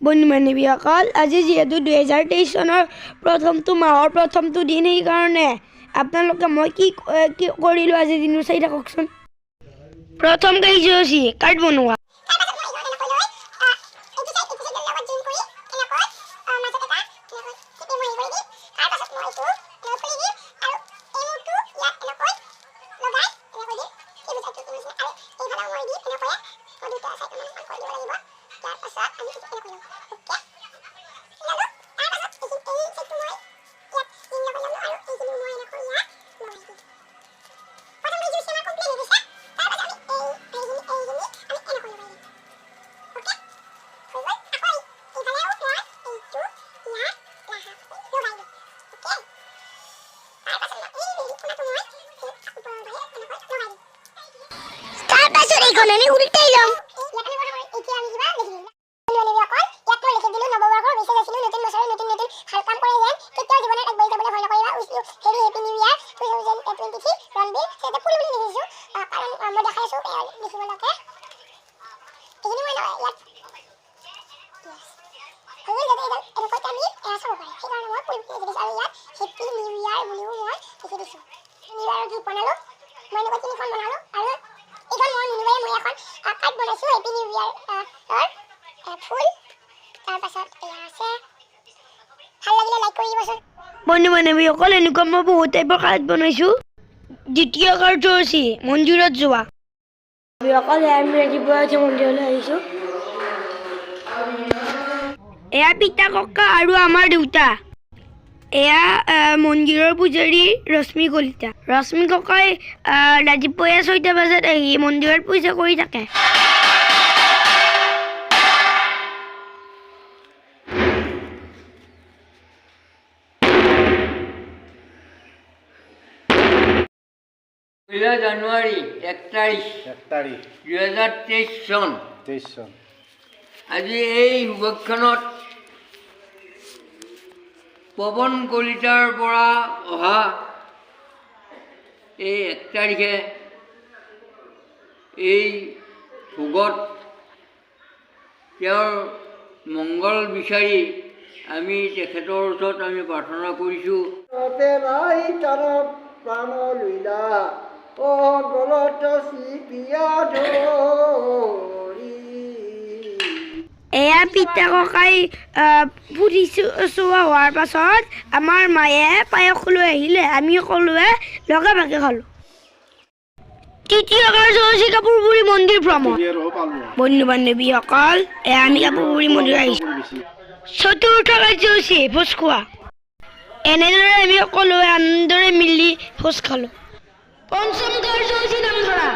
বন্ধু বান্ধৱীসকল আজি যিহেতু 2023 চনৰ প্ৰথমটো মাহৰ প্ৰথমটো দিন সেইকাৰণে আপোনালোকে মই কি কৰিলোঁ আজি দিনটো চাই থাককচোন। প্ৰথম কাৰ্যসূচী কাৰ্ড বনোৱা। আমি উল্টাই লম বন্ধু বান্ধৱীসকল এনেকুৱা মই বহুত টাইপৰ কাৰ্ড বনাইছোঁ। দ্বিতীয় কাৰ্যসূচী মন্দিৰত যোৱা। আমি ৰাতিপুৱা উঠি মন্দিৰলৈ আহিছোঁ। এয়া পিতা ককা আৰু আমাৰ দেউতা। এয়া মন্দিৰৰ পূজাৰী ৰশ্মি কলিতা। ৰশ্মি ককাই ৰাতিপুৱা 6টা বজাত আহি মন্দিৰত পূজা কৰি থাকে। জানুৱাৰী 1 তাৰিখ 2023 চন। আজি এই শুভক্ষণত পৱন কলিতাৰ পৰা অহা এই 1 তাৰিখে এই ভোগত তেওঁৰ মংগল বিচাৰি আমি তেখেতৰ ওচৰত আমি প্ৰাৰ্থনা কৰিছোঁ। এয়া পিতা ককাই পুথি চোৱা হোৱাৰ পাছত আমাৰ মায়ে পায়স লৈ আহিলে, আমি সকলোৱে লগে ভাগে খালোঁ। তৃতীয় কাৰ্যসূচী কাপোৰপুৰি মন্দিৰ ভ্ৰমণ। বন্ধু বান্ধৱীসকল এয়া আমি কাপোৰপুৰি মন্দিৰ আহিছোঁ। চতুৰ্থ কাৰ্যসূচী ভোজ খোৱা। এনেদৰে আমি সকলোৱে আনন্দৰে মিলি ভোজ খালোঁ। পঞ্চম কাৰ্যসূচী নাম ধৰা।